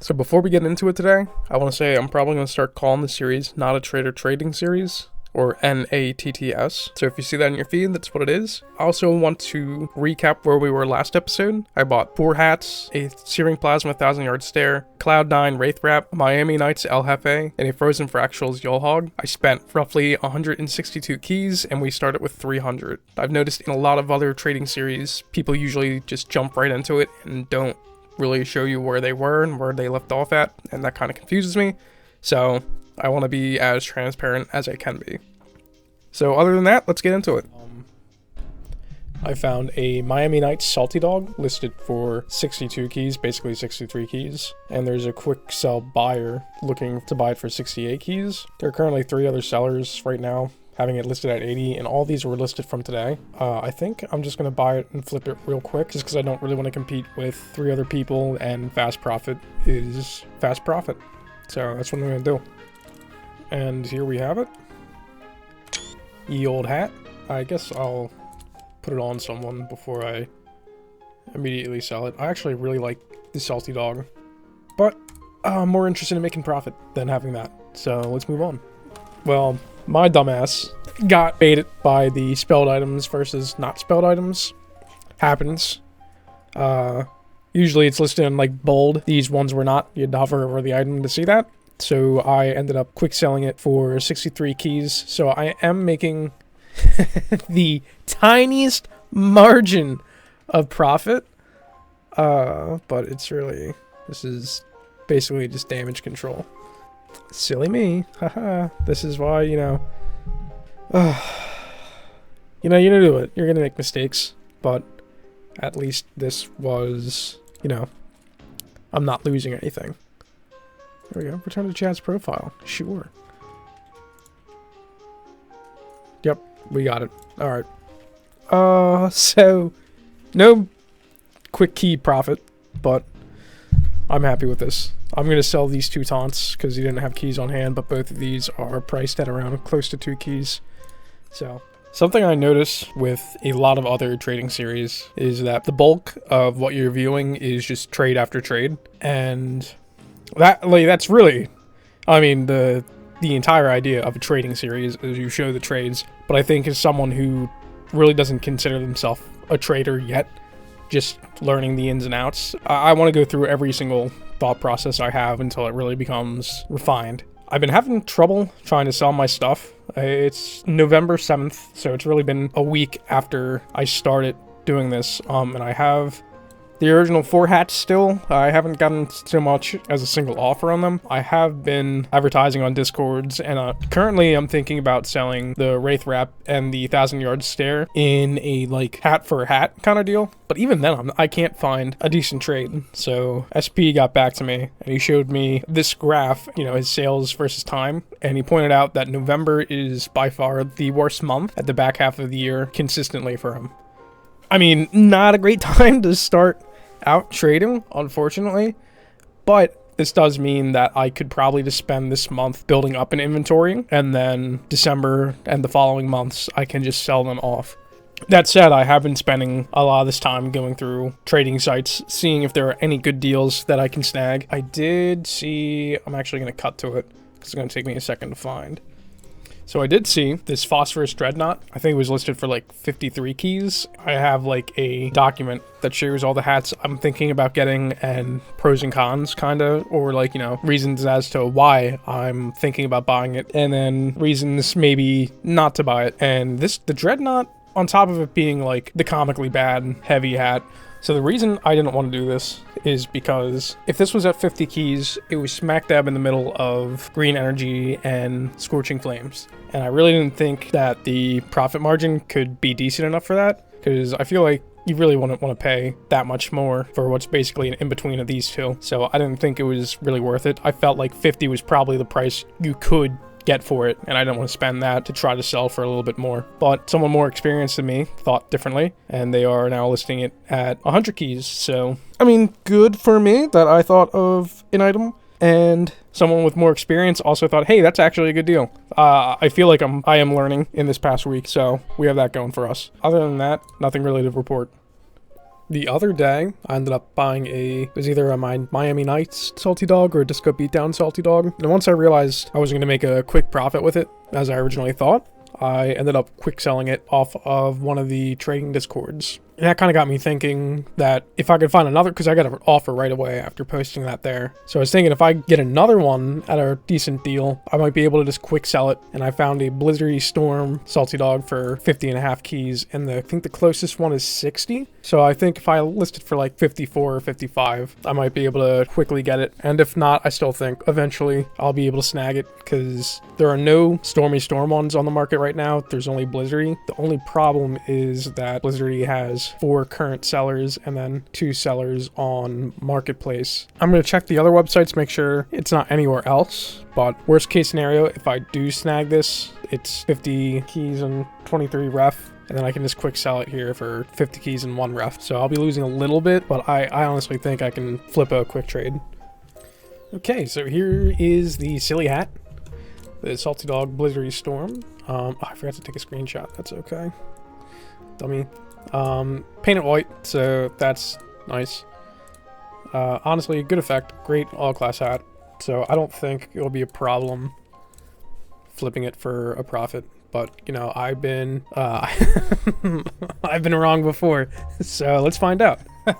So before we get into it today, I want to say I'm probably going to start calling the series Not a Trader Trading Series, or NaTTs. So if you see that in your feed, that's what it is. I also want to recap where we were last episode. I bought 4 hats, a Searing Plasma 1000-Yard Stare, Cloud9 Wraith Wrap, Miami Nights El Jefe, and a Frozen Fractals Yule Hog. I spent roughly 162 keys, and we started with 300. I've noticed in a lot of other trading series, people usually just jump right into it and don't really show you where they were and where they left off at, and that kind of confuses me. So I want to be as transparent as I can be. So other than that, let's get into it. I found a Miami Nights Salty Dog listed for 62 keys, basically 63 keys. And there's a quick sell buyer looking to buy it for 68 keys. There are currently 3 other sellers right now having it listed at 80, and all these were listed from today. I think I'm just going to buy it and flip it real quick, just because I don't really want to compete with 3 other people, and fast profit is fast profit. So that's what I'm going to do. And here we have it. Ye old hat. I guess I'll put it on someone before I immediately sell it. I actually really like the Salty Dog, but I'm more interested in making profit than having that. So let's move on. Well, my dumbass got baited by the spelled items versus not spelled items. Happens. Usually it's listed in like bold. These ones were not. You had to hover over the item to see that. So I ended up quick selling it for 63 keys. So I am making the tiniest margin of profit. But it's really, this is basically just damage control. Silly me. Haha. This is why, you know, you do it. You're gonna make mistakes, but at least this was, you know, I'm not losing anything. There we go. Return to Chad's profile. Sure. Yep, we got it. Alright. So no quick key profit, but I'm happy with this. I'm going to sell these 2 taunts because he didn't have keys on hand, but both of these are priced at around close to 2 keys. So something I notice with a lot of other trading series is that the bulk of what you're viewing is just trade after trade, and that's really, I mean, the entire idea of a trading series is you show the trades. But I think as someone who really doesn't consider themselves a trader yet, just learning the ins and outs, I want to go through every single thought process I have until it really becomes refined. I've been having trouble trying to sell my stuff. It's November 7th, so it's really been a week after I started doing this, and I have the original 4 hats still. I haven't gotten so much as a single offer on them. I have been advertising on Discords, and currently I'm thinking about selling the Wraith Wrap and the 1000-Yard Stare in a like hat for a hat kind of deal. But even then, I can't find a decent trade. So SP got back to me, and he showed me this graph, you know, his sales versus time, and he pointed out that November is by far the worst month at the back half of the year consistently for him. I mean, not a great time to start out trading, unfortunately, but this does mean that I could probably just spend this month building up an inventory, and then December and the following months I can just sell them off. That said, I have been spending a lot of this time going through trading sites, seeing if there are any good deals that I can snag. I did see, I'm actually going to cut to it because it's going to take me a second to find. So I did see this Phosphorus Dreadnought. I think it was listed for like 53 keys. I have like a document that shows all the hats I'm thinking about getting and pros and cons kind of, or like, you know, reasons as to why I'm thinking about buying it, and then reasons maybe not to buy it. And the Dreadnought, on top of it being like the comically bad heavy hat. So the reason I didn't want to do this is because if this was at 50 keys, it was smack dab in the middle of Green Energy and Scorching Flames. And I really didn't think that the profit margin could be decent enough for that, because I feel like you really wouldn't want to pay that much more for what's basically an in-between of these two. So I didn't think it was really worth it. I felt like 50 was probably the price you could get for it, and I didn't want to spend that to try to sell for a little bit more. But someone more experienced than me thought differently, and they are now listing it at 100 keys. So, I mean, good for me that I thought of an item, and someone with more experience also thought, hey, that's actually a good deal. I feel like I am learning in this past week, so we have that going for us. Other than that, nothing really to report. the other day, I ended up buying it was either a Miami Nights Salty Dog or a Disco Beatdown Salty Dog. And once I realized I wasn't going to make a quick profit with it, as I originally thought, I ended up quick selling it off of one of the trading discords. And that kind of got me thinking that if I could find another, because I got an offer right away after posting that there. So I was thinking if I get another one at a decent deal, I might be able to just quick sell it. And I found a Blizzardy Storm Salty Dog for 50.5 keys. And I think the closest one is 60. So I think if I list it for like 54 or 55, I might be able to quickly get it. And if not, I still think eventually I'll be able to snag it because there are no Stormy Storm ones on the market right now. There's only Blizzardy. The only problem is that Blizzardy has 4 current sellers and then 2 sellers on Marketplace. I'm going to check the other websites, make sure it's not anywhere else. But worst case scenario, if I do snag this, it's 50 keys and 23 ref. And then I can just quick sell it here for 50 keys and 1 ref. So I'll be losing a little bit, but I honestly think I can flip a quick trade. Okay, so here is the silly hat. The Salty Dog Blizzardy Storm. I forgot to take a screenshot. That's okay. Dummy. Painted white, so that's nice. Honestly, good effect. Great all-class hat. So I don't think it'll be a problem flipping it for a profit. But, you know, I've been I've been wrong before. So let's find out. I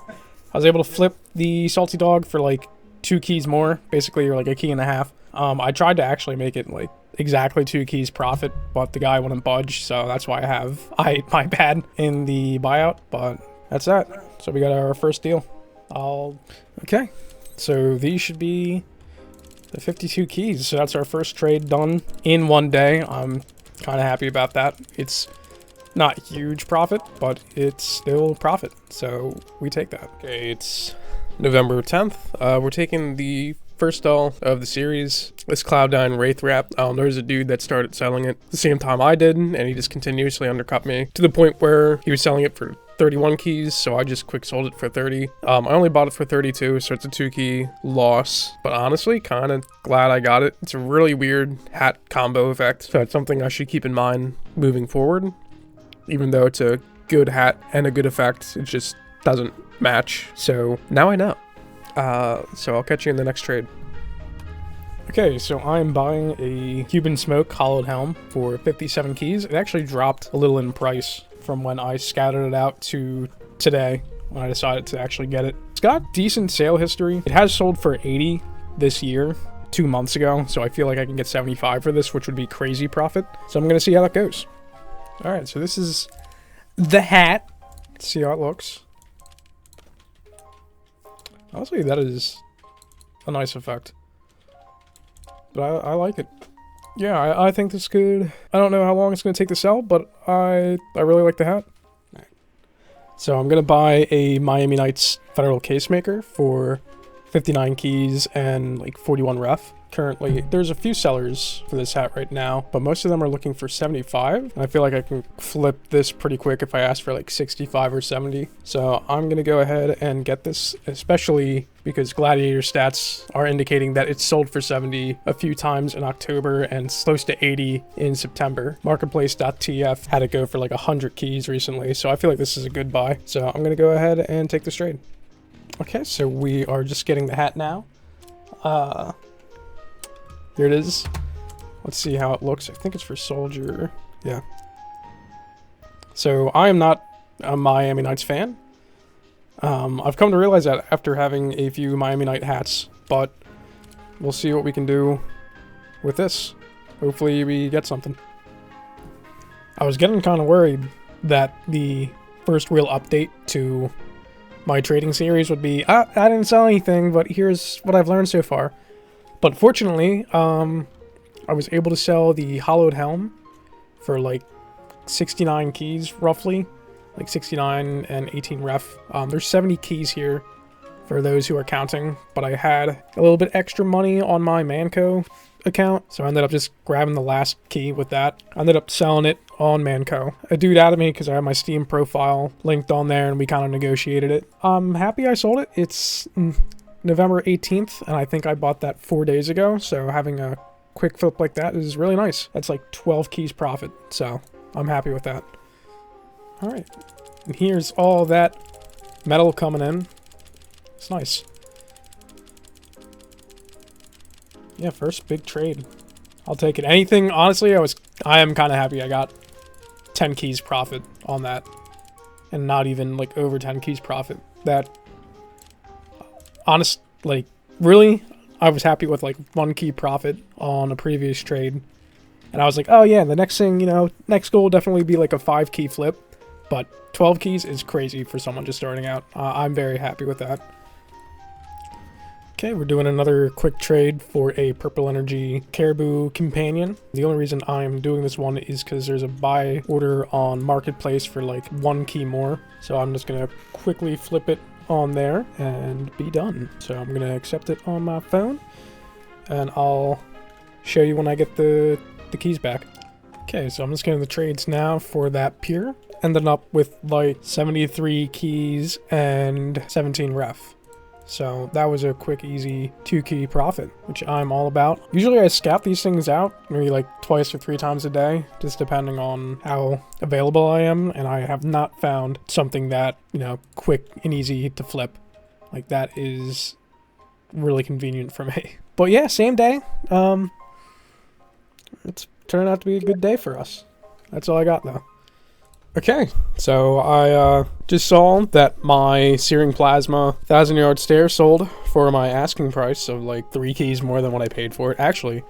was able to flip the Salty Dog for like 2 keys more, basically, or like a key and a half. I tried to actually make it like exactly 2 keys profit, but the guy wouldn't budge, so that's why I ate my bad in the buyout, but that's that. So we got our first deal. Okay, so these should be the 52 keys. So that's our first trade done in one day. I'm kind of happy about that. It's not huge profit, but it's still profit, so we take that. Okay, it's November 10th. We're taking the first doll of the series, this Cloud9 Wraith Wrap. There's a dude that started selling it the same time I did, and he just continuously undercut me to the point where he was selling it for 31 keys, so I just quick sold it for 30. I only bought it for 32, so it's a 2-key loss, but honestly, kind of glad I got it. It's a really weird hat combo effect, so it's something I should keep in mind moving forward. Even though it's a good hat and a good effect, it just doesn't match. So now I know. So I'll catch you in the next trade. Okay, so I'm buying a Cuban Smoke Hollowed Helm for 57 keys. It actually dropped a little in price from when I scouted it out to today when I decided to actually get it. It's got decent sale history. It has sold for 80 this year, 2 months ago, so I feel like I can get 75 for this, which would be crazy profit. So I'm gonna see how that goes. All right, so this is the hat. Let's see how it looks. Honestly, that is a nice effect. But I like it. Yeah, I think this could... I don't know how long it's going to take to sell, but I really like the hat. Right. So I'm going to buy a Miami Nights Federal Casemaker for 59 keys and like 41 ref. Currently, there's a few sellers for this hat right now, but most of them are looking for 75. And I feel like I can flip this pretty quick if I ask for like 65 or 70. So I'm going to go ahead and get this, especially because Gladiator stats are indicating that it's sold for 70 a few times in October and close to 80 in September. Marketplace.tf had it go for like 100 keys recently, so I feel like this is a good buy. So I'm going to go ahead and take this trade. Okay, so we are just getting the hat now. Here it is. Let's see how it looks. I think it's for Soldier. Yeah. So I am not a Miami Nights fan. I've come to realize that after having a few Miami Night hats, but we'll see what we can do with this. Hopefully we get something. I was getting kind of worried that the first real update to my trading series would be, I didn't sell anything, but here's what I've learned so far. But fortunately, I was able to sell the Hollowed Helm for like 69 keys, roughly. Like 69 and 18 ref. There's 70 keys here for those who are counting, but I had a little bit extra money on my Manco account, so I ended up just grabbing the last key with that. I ended up selling it on Manco. A dude added me because I had my Steam profile linked on there and we kind of negotiated it. I'm happy I sold it. It's November 18th, and I think I bought that 4 days ago, so having a quick flip like that is really nice. That's like 12 keys profit, so I'm happy with that. Alright, and here's all that Metal coming in. It's nice. Yeah, first big trade. I'll take it. Anything, honestly, I am kind of happy I got 10 keys profit on that. And not even, like, over 10 keys profit. That, like, really, I was happy with, like, 1 key profit on a previous trade. And I was like, oh yeah, the next thing, you know, next goal will definitely be like a 5 key flip. But 12 keys is crazy for someone just starting out. I'm very happy with that. Okay, we're doing another quick trade for a Purple Energy Caribou Companion. The only reason I'm doing this one is because there's a buy order on Marketplace for like 1 key more. So I'm just going to quickly flip it on there and be done. So I'm going to accept it on my phone. And I'll show you when I get the keys back. Okay, so I'm just getting the trades now for that Pure. Ended up with like 73 keys and 17 ref. So that was a quick, easy 2 key profit, which I'm all about. Usually I scout these things out maybe like 2 or 3 times a day, just depending on how available I am. And I have not found something that, you know, quick and easy to flip. Like that is really convenient for me. But yeah, same day. It's turned out to be a good day for us. That's all I got though. Okay, so I just saw that my Searing Plasma 1000-yard stare sold for my asking price of like 3 keys more than what I paid for it. Actually,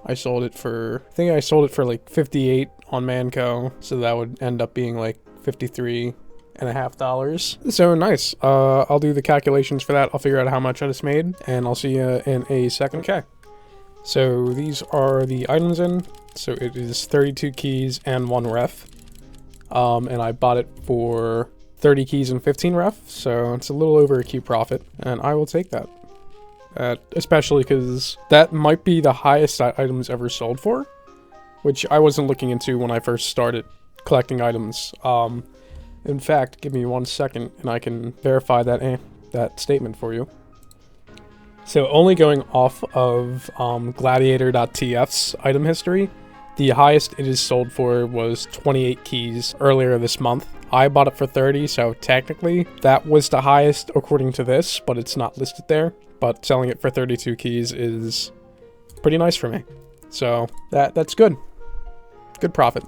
I sold it for, I think I sold it for like 58 on Manco, so that would end up being like $53.50. So nice. I'll do the calculations for that. I'll figure out how much I just made, and I'll see you in a second. Okay, so these are the items in. So it is 32 keys and 1 ref. And I bought it for 30 keys and 15 ref, so it's a little over a key profit, and I will take that. Especially because that might be the highest that items ever sold for, which I wasn't looking into when I first started collecting items. In fact, give me 1 second, and I can verify that statement for you. So only going off of Gladiator.tf's item history, the highest it is sold for was 28 keys earlier this month. I bought it for 30, so technically that was the highest according to this, but it's not listed there. But selling it for 32 keys is pretty nice for me. So that's good. Good profit.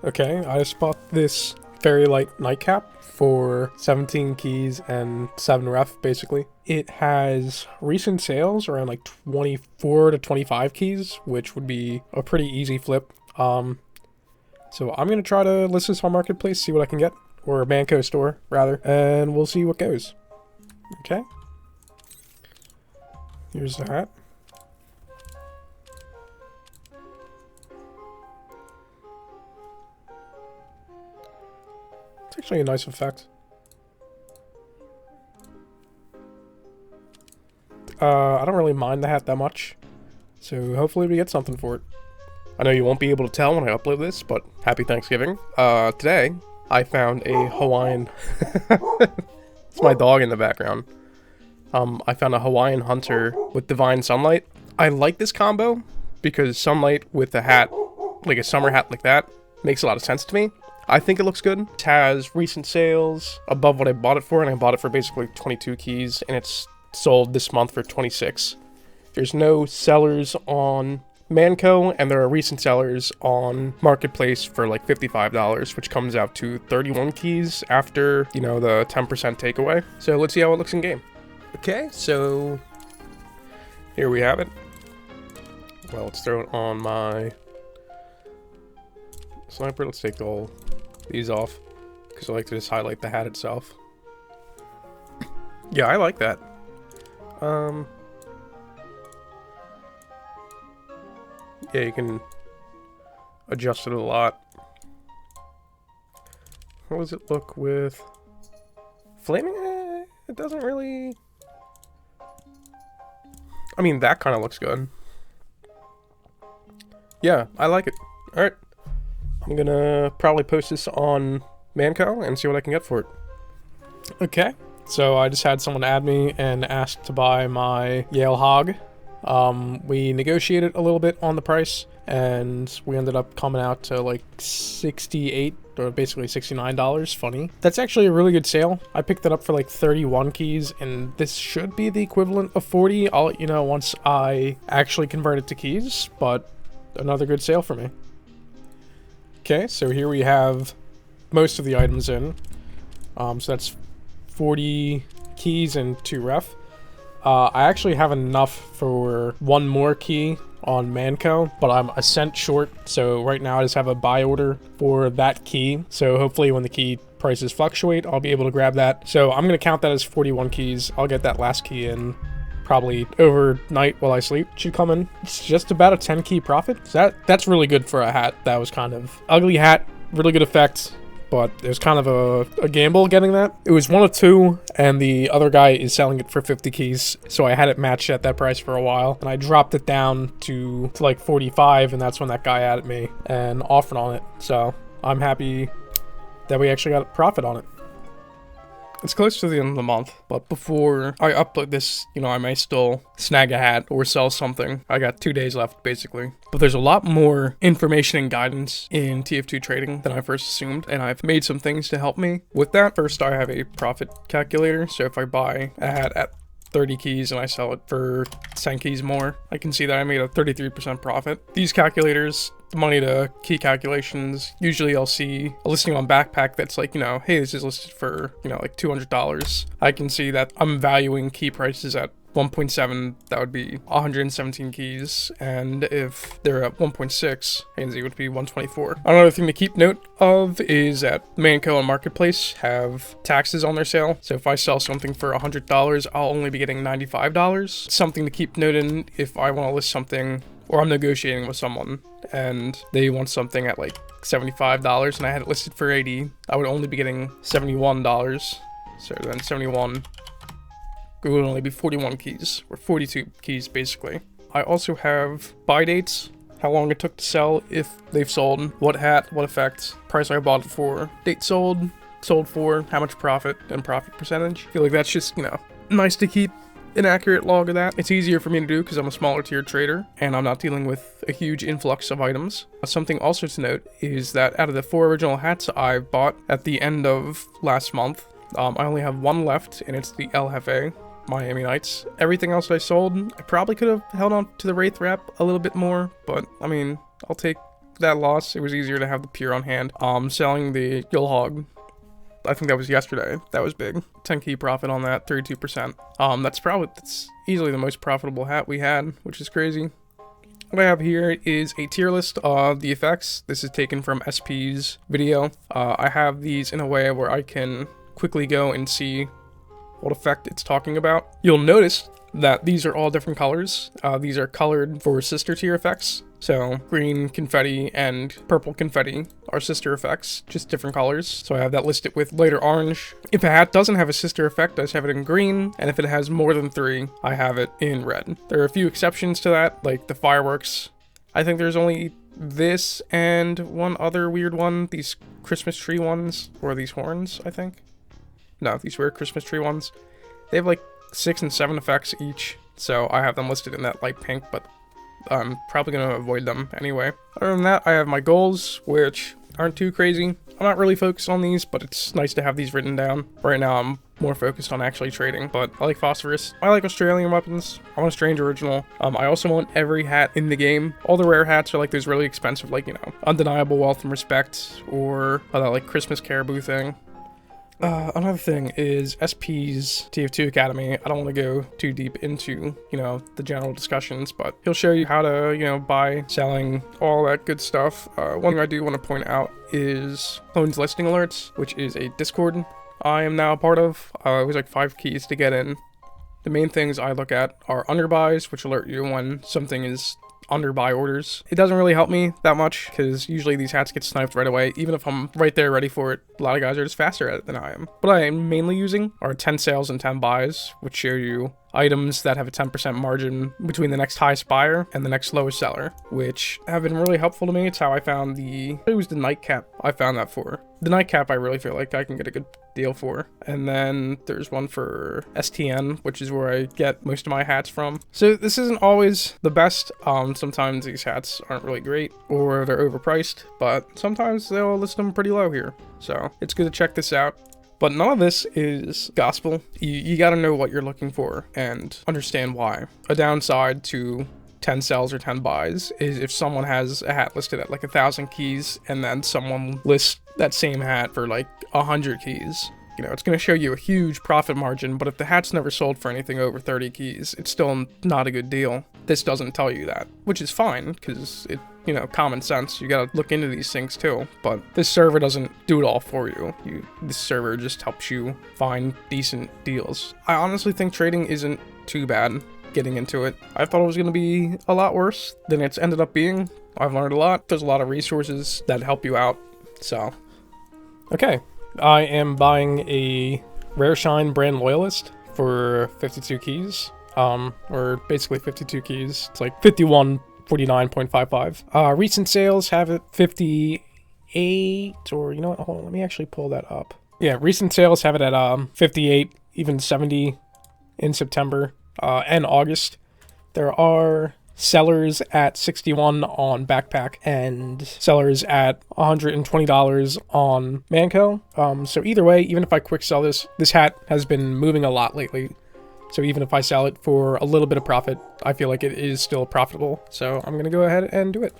Okay, I just bought this Fairy Light Nightcap for 17 keys and 7 ref, basically. It has recent sales around like 24 to 25 keys, which would be a pretty easy flip. So I'm going to try to list this on Marketplace, see what I can get, or Manco store, rather, and we'll see what goes. Okay. Here's the hat. It's actually a nice effect. I don't really mind the hat that much, so hopefully we get something for it. I know you won't be able to tell when I upload this, but happy Thanksgiving. Today, I found a Hawaiian... It's my dog in the background. I found a Hawaiian Hunter with Divine Sunlight. I like this combo because Sunlight with a hat, like a summer hat like that, makes a lot of sense to me. I think it looks good. It has recent sales above what I bought it for, and I bought it for basically 22 keys, and it's sold this month for 26. There's no sellers on Manco, and there are recent sellers on Marketplace for like $55, which comes out to 31 keys after, you know, the 10% takeaway. So let's see how it looks in game. Okay, so here we have it. Well, let's throw it on my sniper. Let's take all these off because I like to just highlight the hat itself. Yeah, I like that. Yeah, you can adjust it a lot. How does it look with flaming? It doesn't really... I mean, that kind of looks good. Yeah, I like it. Alright. I'm gonna probably post this on Manco and see what I can get for it. Okay. So I just had someone add me and ask to buy my Yale Hog. We negotiated a little bit on the price, and we ended up coming out to like 68 or basically $69. Funny. That's actually a really good sale. I picked it up for like 31 keys, and this should be the equivalent of 40. I'll let you know once I actually convert it to keys, but another good sale for me. Okay, so here we have most of the items in. So that's 40 keys and 2 ref. I actually have enough for 1 more key on Manco, but I'm Ascent short, so right now I just have a buy order for that key. So hopefully when the key prices fluctuate, I'll be able to grab that. So I'm going to count that as 41 keys. I'll get that last key in probably overnight while I sleep. Should come in. It's just about a 10 key profit. So that's really good for a hat. That was kind of ugly hat, really good effect. But it was kind of a gamble getting that. It was 1 of 2, and the other guy is selling it for 50 keys. So I had it matched at that price for a while, and I dropped it down to like 45, and that's when that guy added me and offered on it. So I'm happy that we actually got a profit on it. It's close to the end of the month, but before I upload this, you know, I may still snag a hat or sell something. I got 2 days left, basically. But there's a lot more information and guidance in TF2 trading than I first assumed, and I've made some things to help me with that. First, I have a profit calculator, so if I buy a hat at 30 keys and I sell it for 10 keys more, I can see that I made a 33% profit. These calculators, the money to key calculations, usually I'll see a listing on Backpack that's like, you know, hey, this is listed for, you know, like $200. I can see that I'm valuing key prices at 1.7, that would be 117 keys, and if they're at 1.6, it would be 124. Another thing to keep note of is that Manco and Marketplace have taxes on their sale, so if I sell something for $100, I'll only be getting $95. Something to keep note in if I want to list something, or I'm negotiating with someone, and they want something at like $75, and I had it listed for $80, I would only be getting $71, so then 71 it would only be 41 keys, or 42 keys basically. I also have buy dates, how long it took to sell, if they've sold, what hat, what effect, price I bought it for, date sold for, how much profit, and profit percentage. I feel like that's just, you know, nice to keep an accurate log of that. It's easier for me to do because I'm a smaller tier trader, and I'm not dealing with a huge influx of items. Something also to note is that out of the 4 original hats I bought at the end of last month, I only have 1 left, and it's the El Jefe Miami Knights. Everything else I sold, I probably could have held on to the Wraith Wrap a little bit more, but I mean, I'll take that loss. It was easier to have the Pure on hand. Selling the Gilhog, I think that was yesterday. That was big. 10 key profit on that, 32%. That's easily the most profitable hat we had, which is crazy. What I have here is a tier list of the effects. This is taken from SP's video. I have these in a way where I can quickly go and see what effect it's talking about. You'll notice that these are all different colors. These are colored for sister tier effects. So green confetti and purple confetti are sister effects, just different colors. So I have that listed with lighter orange. If a hat doesn't have a sister effect, I just have it in green. And if it has more than 3, I have it in red. There are a few exceptions to that, like the fireworks. I think there's only this and one other weird one, these Christmas tree ones, or these horns, I think. No, these weird Christmas tree ones. They have like 6 and 7 effects each, so I have them listed in that light pink, but I'm probably going to avoid them anyway. Other than that, I have my goals, which aren't too crazy. I'm not really focused on these, but it's nice to have these written down. Right now, I'm more focused on actually trading, but I like Phosphorus. I like Australian weapons. I want a strange original. I also want every hat in the game. All the rare hats are like those really expensive, like, you know, Undeniable Wealth and Respect, or that like Christmas Caribou thing. Another thing is SP's TF2 Academy. I don't want to go too deep into, you know, the general discussions, but he'll show you how to, you know, buy, selling, all that good stuff. One thing I do want to point out is Clones Listing Alerts, which is a Discord I am now a part of. It was like 5 keys to get in. The main things I look at are underbuys, which alert you when something is under buy orders. It doesn't really help me that much because usually these hats get sniped right away. Even if I'm right there ready for it, a lot of guys are just faster at it than I am. What I am mainly using are 10 sales and 10 buys, which show you items that have a 10% margin between the next highest buyer and the next lowest seller, which have been really helpful to me. It's how I found it was the nightcap I found that for. The nightcap I really feel like I can get a good deal for. And then there's one for STN, which is where I get most of my hats from. So this isn't always the best. Sometimes these hats aren't really great or they're overpriced, but sometimes they'll list them pretty low here. So it's good to check this out. But none of this is gospel. You gotta know what you're looking for and understand why. A downside to 10 sells or 10 buys is if someone has a hat listed at like 1,000 keys and then someone lists that same hat for like 100 keys. You know, it's going to show you a huge profit margin, but if the hat's never sold for anything over 30 keys, it's still not a good deal. This doesn't tell you that, which is fine, because it, you know, common sense. You got to look into these things too, but this server doesn't do it all for you. This server just helps you find decent deals. I honestly think trading isn't too bad getting into it. I thought it was going to be a lot worse than it's ended up being. I've learned a lot. There's a lot of resources that help you out, so. Okay. I am buying a Rare Shine Brand Loyalist for 52 keys, or basically 52 keys. It's like 5149.55. Recent sales have it 58, or you know what, hold on, let me actually pull that up. Yeah, recent sales have it at 58, even 70 in September and August. There are sellers at 61 on Backpack and sellers at $120 on Manco. So either way, even if I quick sell this hat has been moving a lot lately. So even if I sell it for a little bit of profit, I feel like it is still profitable. So I'm going to go ahead and do it.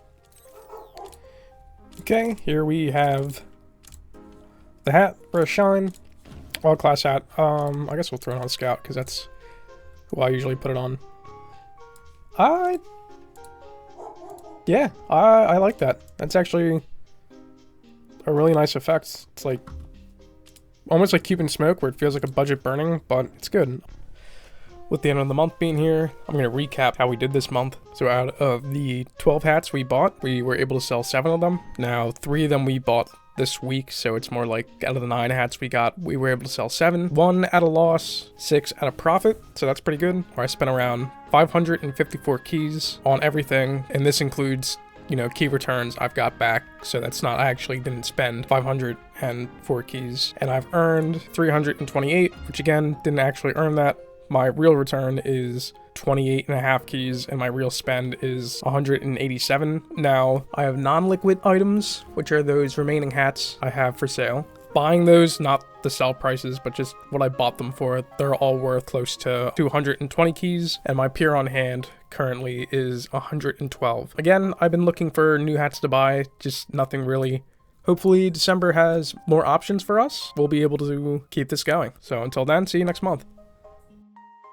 Okay, here we have the hat for a shine. All class hat. I guess we'll throw it on Scout because that's who I usually put it on. Yeah, I like that. That's actually a really nice effect. It's like almost like Cupid Smoke, where it feels like a budget burning, but it's good. With the end of the month being here, I'm going to recap how we did this month. So out of the 12 hats we bought, we were able to sell 7 of them. Now 3 of them we bought this week, so it's more like out of the 9 hats we got, we were able to sell 7. 1 at a loss, 6 at a profit, so that's pretty good. Where I spent around 554 keys on everything, and this includes, you know, key returns I've got back, so that's not, I actually didn't spend 504 keys, and I've earned 328, which again, didn't actually earn that. My real return is 28.5 keys, and my real spend is 187. Now, I have non-liquid items, which are those remaining hats I have for sale. Buying those, not the sell prices, but just what I bought them for, they're all worth close to 220 keys, and my peer on hand currently is 112. Again, I've been looking for new hats to buy, just nothing really. Hopefully December has more options for us. We'll be able to keep this going. So until then, see you next month.